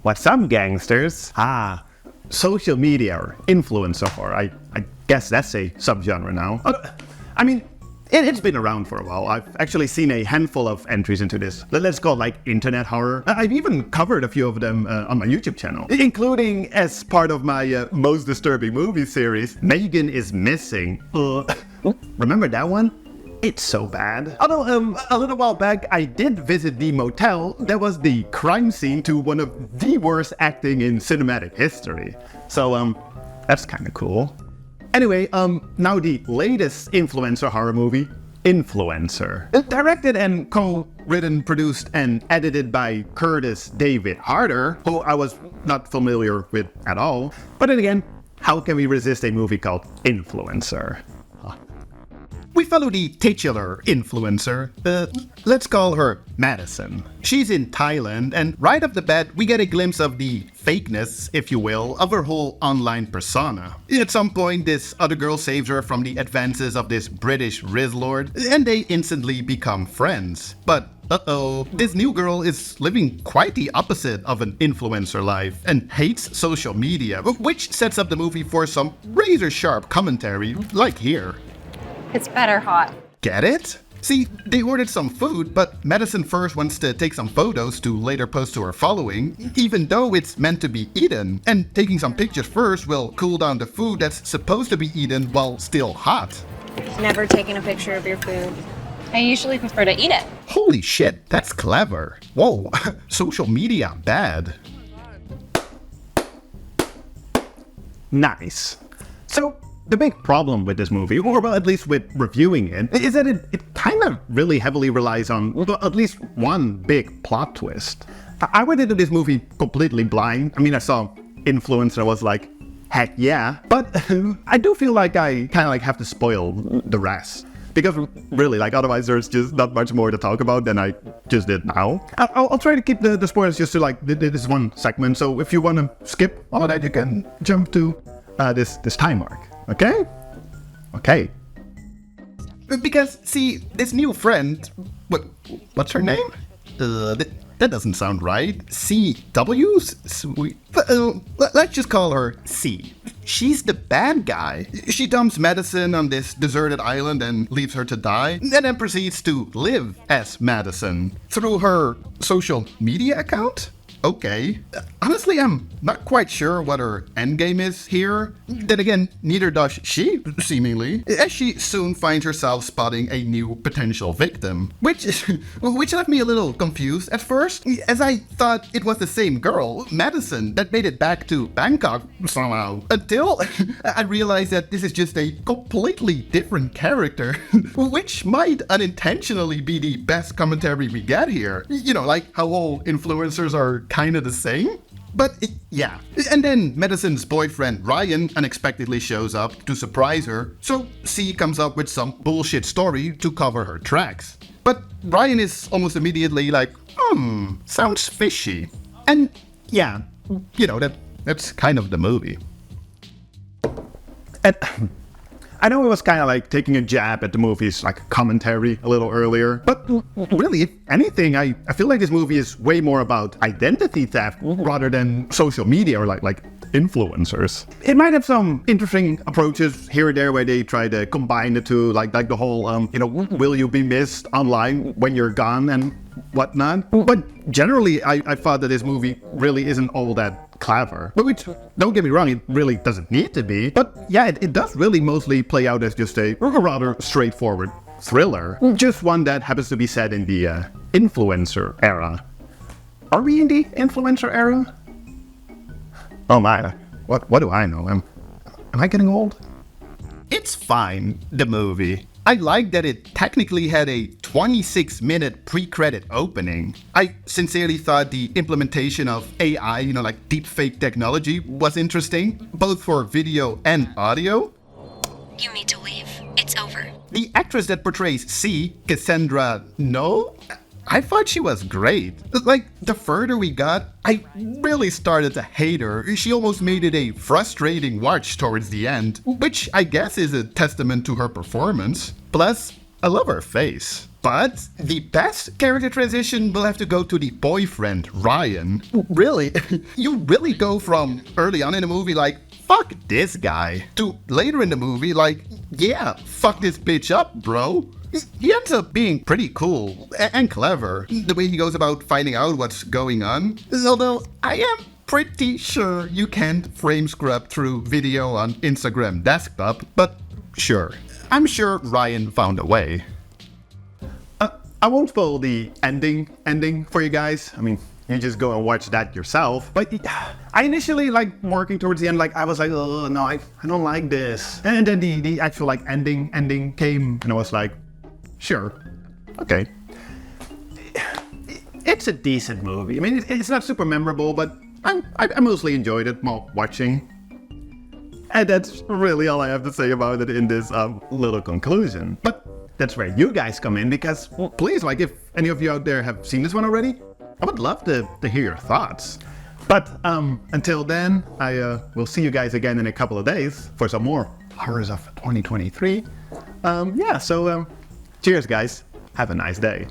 What's up, gangsters? Social media or influencer horror. I guess that's a subgenre now. I mean, it's been around for a while. I've actually seen a handful of entries into this. Let's call it like internet horror. I've even covered a few of them on my YouTube channel, including as part of my most disturbing movie series, Megan is Missing. Remember that one? It's so bad. Although, a little while back, I did visit the motel that was the crime scene to one of the worst acting in cinematic history. So, that's kind of cool. Anyway, now the latest influencer horror movie, Influencer. Directed and co-written, produced, and edited by Curtis David Harder, who I was not familiar with at all. But then again, how can we resist a movie called Influencer? We follow the titular influencer, let's call her Madison. She's in Thailand, and right off the bat, we get a glimpse of the fakeness, if you will, of her whole online persona. At some point, this other girl saves her from the advances of this British Riz Lord, and they instantly become friends. But this new girl is living quite the opposite of an influencer life and hates social media, which sets up the movie for some razor-sharp commentary, like here. It's better hot. Get it? See, they ordered some food, but Madison first wants to take some photos to later post to her following, even though it's meant to be eaten. And taking some pictures first will cool down the food that's supposed to be eaten while still hot. Never taken a picture of your food. I usually prefer to eat it. Holy shit, that's clever. Whoa, social media bad. Nice. So, the big problem with this movie, or well, at least with reviewing it, is that it kind of really heavily relies on at least one big plot twist. I went into this movie completely blind. I mean, I saw Influence and I was like, heck yeah. But I do feel like I kind of like have to spoil the rest. Because really, like, otherwise there's just not much more to talk about than I just did now. I'll try to keep the spoilers just to like this one segment. So if you want to skip all that, you can jump to this time mark. Okay? Okay. Because, see, this new friend, what's her name? That doesn't sound right. C.W.? Sweet. Let's just call her C. She's the bad guy. She dumps Madison on this deserted island and leaves her to die, and then proceeds to live as Madison through her social media account? Okay. Honestly, I'm not quite sure what her endgame is here. Then again, neither does she, seemingly, as she soon finds herself spotting a new potential victim. Which left me a little confused at first, as I thought it was the same girl, Madison, that made it back to Bangkok somehow. Until I realized that this is just a completely different character, which might unintentionally be the best commentary we get here. You know, like how all influencers are kind of the same. But yeah. And then Madison's boyfriend Ryan unexpectedly shows up to surprise her, so C comes up with some bullshit story to cover her tracks. But Ryan is almost immediately like, sounds fishy. And yeah, you know, that's kind of the movie. And I know it was kind of like taking a jab at the movie's like commentary a little earlier, but really, if anything, I feel like this movie is way more about identity theft rather than social media or like influencers. It might have some interesting approaches here and there where they try to combine the two, like the whole, will you be missed online when you're gone and whatnot. But generally, I thought that this movie really isn't all that clever. But which, don't get me wrong, it really doesn't need to be. But yeah, it does really mostly play out as just a rather straightforward thriller. Just one that happens to be set in the influencer era. Are we in the influencer era? Oh my, what do I know? Am I getting old? It's fine, the movie. I like that it technically had a 26-minute pre-credit opening. I sincerely thought the implementation of AI, like deepfake technology, was interesting, both for video and audio. You need to leave. It's over. The actress that portrays C, Cassandra No, I thought she was great. Like, the further we got, I really started to hate her. She almost made it a frustrating watch towards the end, which I guess is a testament to her performance. Plus, I love her face. But the best character transition will have to go to the boyfriend, Ryan. Really? You really go from early on in the movie like, fuck this guy, to later in the movie like, yeah, fuck this bitch up, bro. He ends up being pretty cool and clever, the way he goes about finding out what's going on. Although I am pretty sure you can't frame scrub through video on Instagram desktop, but sure. I'm sure Ryan found a way. I won't spoil the ending for you guys. I mean, you just go and watch that yourself. But I initially, like, working towards the end, like, I was like, oh, no, I don't like this. And then the actual, like, ending came, and I was like, sure, okay. It's a decent movie. I mean, it's not super memorable, but I mostly enjoyed it while watching. And that's really all I have to say about it in this little conclusion. But that's where you guys come in, because please, like, if any of you out there have seen this one already, I would love to hear your thoughts. But until then, I will see you guys again in a couple of days for some more horrors of 2023. Cheers, guys. Have a nice day.